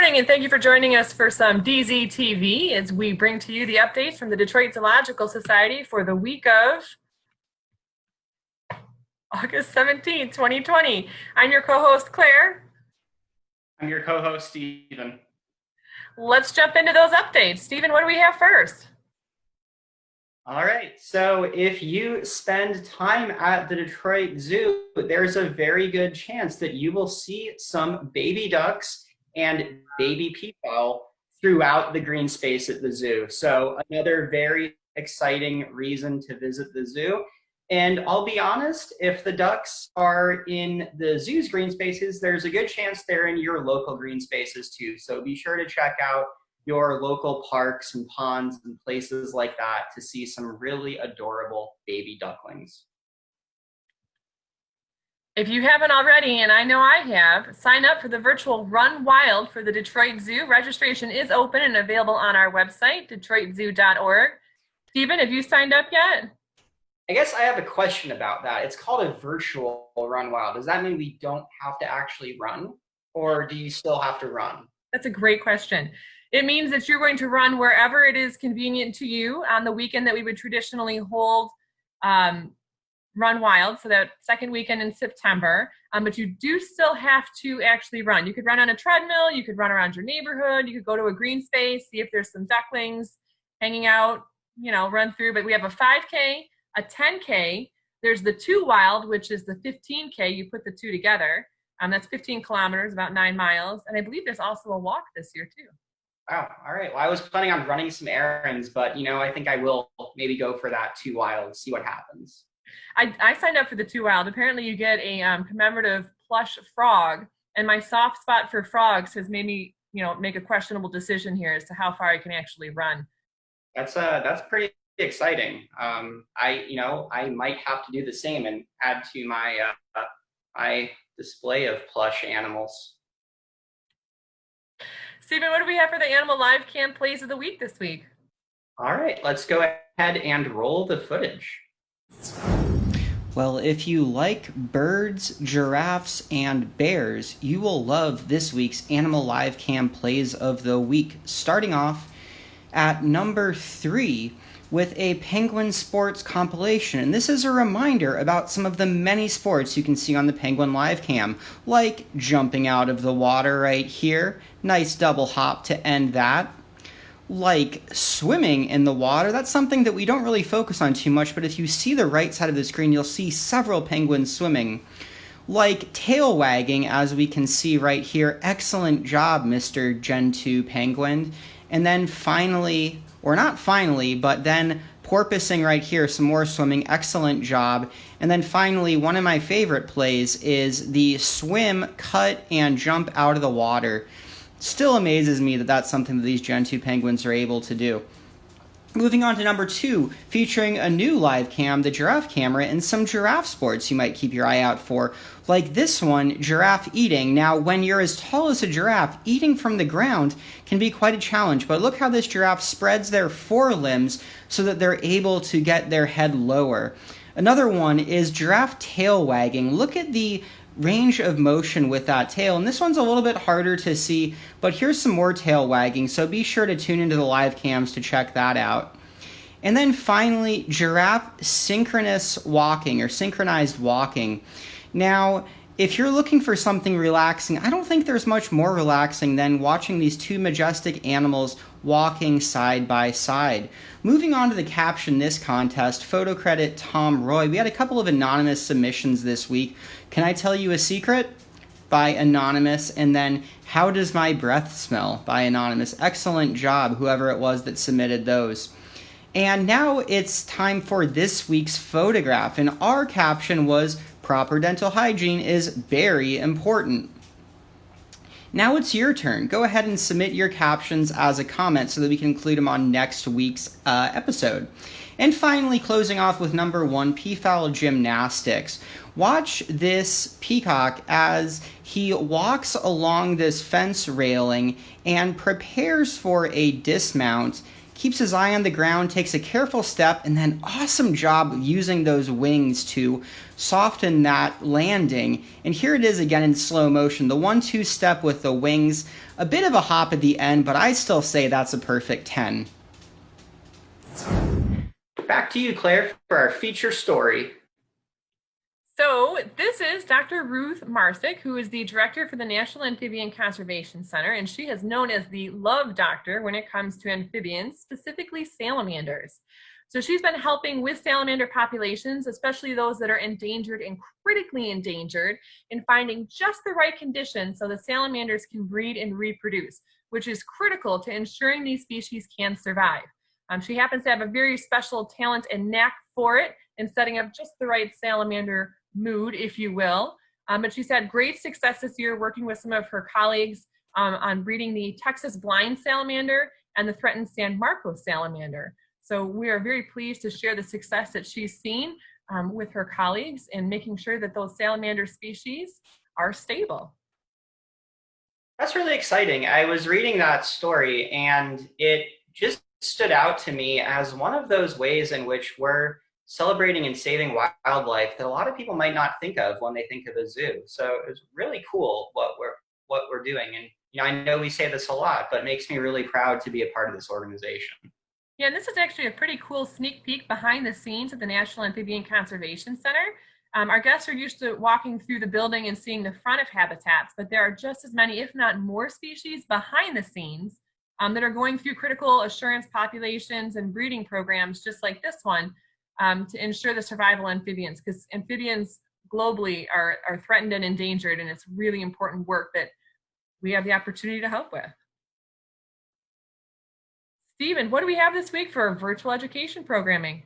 morning, and thank you for joining us for some DZTV as we bring to you the updates from the Detroit Zoological Society for the week of August 17th, 2020. I'm your co-host, Claire. I'm your co-host, Stephen. Let's jump into those updates. Stephen, what do we have first? All right, so if you spend time at the Detroit Zoo, there's a very good chance that you will see some baby ducks and baby peafowl throughout the green space at the zoo. So another very exciting reason to visit the zoo. And I'll be honest, if the ducks are in the zoo's green spaces, there's a good chance they're in your local green spaces too. So be sure to check out your local parks and ponds and places like that to see some really adorable baby ducklings. If you haven't already, and I know I have, sign up for the virtual Run Wild for the Detroit Zoo. Registration is open and available on our website, detroitzoo.org. Stephen, have you signed up yet? I guess I have a question about that. It's called a virtual Run Wild. Does that mean we don't have to actually run, or do you still have to run? That's a great question. It means that you're going to run wherever it is convenient to you on the weekend that we would traditionally hold Run Wild, so that second weekend in September, but you do still have to actually run. You could run on a treadmill, you could run around your neighborhood, you could go to a green space, see if there's some ducklings hanging out, run through, but we have a 5K, a 10K, there's the 2 Wild, which is the 15K, you put the two together, that's 15 kilometers, about 9 miles, and I believe there's also a walk this year too. Wow, all right. Well, I was planning on running some errands, but I think I will maybe go for that 2 Wild, see what happens. I signed up for the 2 Wild. Apparently you get a commemorative plush frog, and my soft spot for frogs has made me, make a questionable decision here as to how far I can actually run. That's pretty exciting. I might have to do the same and add to my display of plush animals. Stephen, what do we have for the Animal Live Cam Plays of the Week this week? All right, let's go ahead and roll the footage. Well, if you like birds, giraffes, and bears, you will love this week's Animal Live Cam Plays of the Week, starting off at number 3 with a penguin sports compilation. And this is a reminder about some of the many sports you can see on the Penguin Live Cam, like jumping out of the water right here, nice double hop to end that. Like swimming in the water, that's something that we don't really focus on too much, but if you see the right side of the screen, you'll see several penguins swimming. Like tail wagging, as we can see right here, excellent job, Mr. Gen 2 Penguin. And then finally, or not finally, but then porpoising right here, some more swimming, excellent job. And then finally, one of my favorite plays is the swim, cut, and jump out of the water. Still amazes me that that's something that these Gen 2 penguins are able to do. Moving on to number 2, featuring a new live cam, the giraffe camera, and some giraffe sports you might keep your eye out for. Like this one, giraffe eating. Now, when you're as tall as a giraffe, eating from the ground can be quite a challenge, but look how this giraffe spreads their forelimbs so that they're able to get their head lower. Another one is giraffe tail wagging. Look at the range of motion with that tail, and this one's a little bit harder to see, but here's some more tail wagging, so be sure to tune into the live cams to check that out. And then finally, giraffe synchronous walking, or synchronized walking. Now, if you're looking for something relaxing, I don't think there's much more relaxing than watching these two majestic animals walking side by side. Moving on to the caption this contest, photo credit Tom Roy. We had a couple of anonymous submissions this week. Can I tell you a secret? By Anonymous. And then, how does my breath smell? By Anonymous. Excellent job, whoever it was that submitted those. And now it's time for this week's photograph. And our caption was, proper dental hygiene is very important. Now it's your turn. Go ahead and submit your captions as a comment so that we can include them on next week's episode. And finally, closing off with number 1, peafowl gymnastics. Watch this peacock as he walks along this fence railing and prepares for a dismount, keeps his eye on the ground, takes a careful step, and then awesome job using those wings to soften that landing. And here it is again in slow motion, the 1-2 step with the wings, a bit of a hop at the end, but I still say that's a perfect 10. Back to you, Claire, for our feature story. So this is Dr. Ruth Marsick, who is the director for the National Amphibian Conservation Center, and she is known as the love doctor when it comes to amphibians, specifically salamanders. So she's been helping with salamander populations, especially those that are endangered and critically endangered, in finding just the right conditions so the salamanders can breed and reproduce, which is critical to ensuring these species can survive. She happens to have a very special talent and knack for it in setting up just the right salamander mood, if you will. But she's had great success this year working with some of her colleagues on breeding the Texas blind salamander and the threatened San Marcos salamander. So we are very pleased to share the success that she's seen with her colleagues in making sure that those salamander species are stable. That's really exciting. I was reading that story and it just stood out to me as one of those ways in which we're celebrating and saving wildlife that a lot of people might not think of when they think of a zoo. So it was really cool what we're doing. And I know we say this a lot, but it makes me really proud to be a part of this organization. Yeah, and this is actually a pretty cool sneak peek behind the scenes at the National Amphibian Conservation Center. Our guests are used to walking through the building and seeing the front of habitats, but there are just as many, if not more, species behind the scenes that are going through critical assurance populations and breeding programs just like this one to ensure the survival of amphibians, because amphibians globally are threatened and endangered, and it's really important work that we have the opportunity to help with. Stephen, what do we have this week for virtual education programming?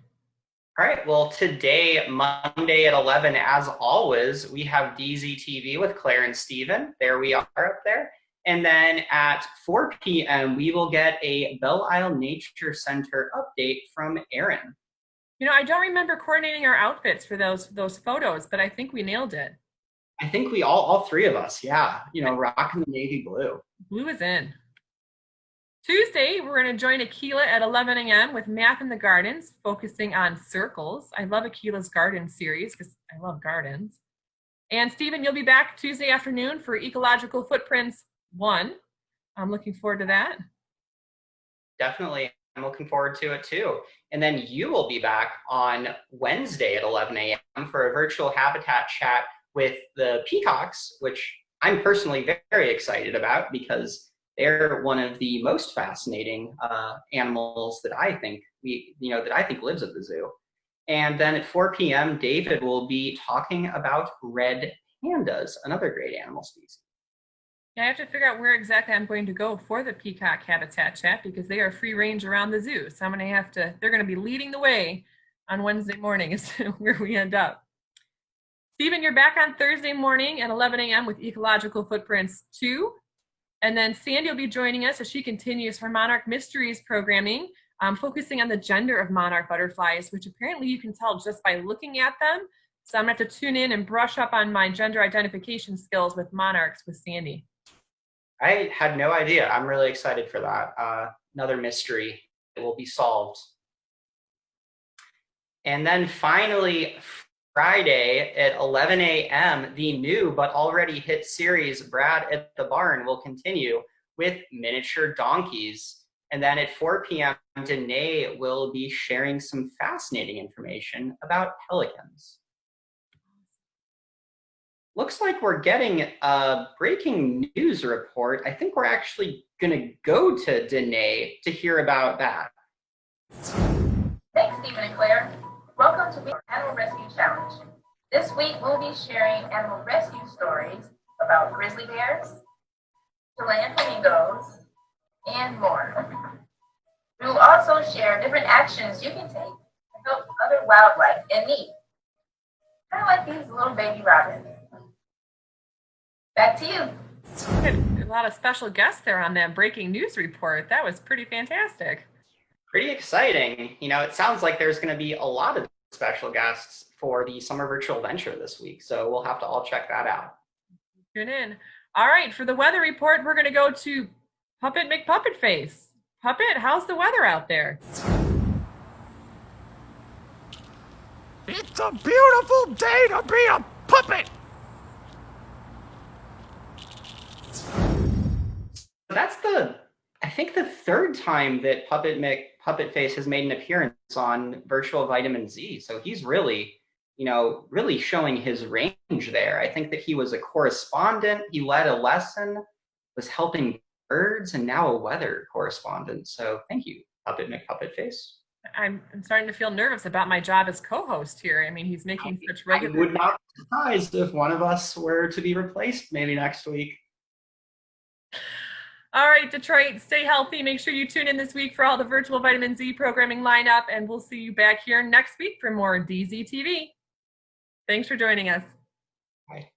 All right, well, today, Monday at 11, as always, we have DZTV with Claire and Stephen. There we are up there. And then at 4 p.m., we will get a Belle Isle Nature Center update from Erin. I don't remember coordinating our outfits for those photos, but I think we nailed it. I think we all three of us, yeah, rocking the navy blue. Blue is in. Tuesday, we're going to join Akila at 11 a.m. with Math in the Gardens, focusing on circles. I love Akila's garden series because I love gardens. And Stephen, you'll be back Tuesday afternoon for Ecological Footprints 1. I'm looking forward to that. Definitely. I'm looking forward to it too. And then you will be back on Wednesday at 11 a.m. for a virtual habitat chat with the peacocks, which I'm personally very excited about because they're one of the most fascinating animals that I think lives at the zoo. And then at 4 p.m., David will be talking about red pandas, another great animal species. Yeah, I have to figure out where exactly I'm going to go for the peacock habitat chat because they are free range around the zoo. So they're going to be leading the way on Wednesday morning as to where we end up. Stephen, you're back on Thursday morning at 11 a.m. with Ecological Footprints 2. And then Sandy will be joining us as she continues her Monarch Mysteries programming, focusing on the gender of monarch butterflies, which apparently you can tell just by looking at them. So I'm going to have to tune in and brush up on my gender identification skills with monarchs with Sandy. I had no idea. I'm really excited for that. Another mystery that will be solved. And then finally, Friday at 11 a.m., the new but already hit series Brad at the Barn will continue with miniature donkeys. And then at 4 p.m., Danae will be sharing some fascinating information about pelicans. Looks like we're getting a breaking news report. I think we're actually going to go to Danae to hear about that. Thanks, Stephen and Claire. Welcome to the Animal Rescue Challenge. This week, we'll be sharing animal rescue stories about grizzly bears, Chilean flamingos, and more. We will also share different actions you can take to help other wildlife in need. Kind of like these little baby robins. Back to you. A lot of special guests there on that breaking news report. That was pretty fantastic. Pretty exciting. It sounds like there's going to be a lot of special guests for the Summer Virtual Venture this week, so we'll have to all check that out. Tune in. All right, for the weather report, we're going to go to Puppet McPuppet Face. Puppet, how's the weather out there? It's a beautiful day to be a puppet! That's I think the third time that Puppet Face has made an appearance on Virtual Vitamin Z. So he's really, really showing his range there. I think that he was a correspondent, he led a lesson, was helping birds, and now a weather correspondent. So thank you, Puppet McPuppetface. I'm starting to feel nervous about my job as co-host here. I mean, he's making such regular. I would not be surprised if one of us were to be replaced maybe next week. All right, Detroit, stay healthy. Make sure you tune in this week for all the Virtual Vitamin Z programming lineup, and we'll see you back here next week for more DZTV. Thanks for joining us. Bye.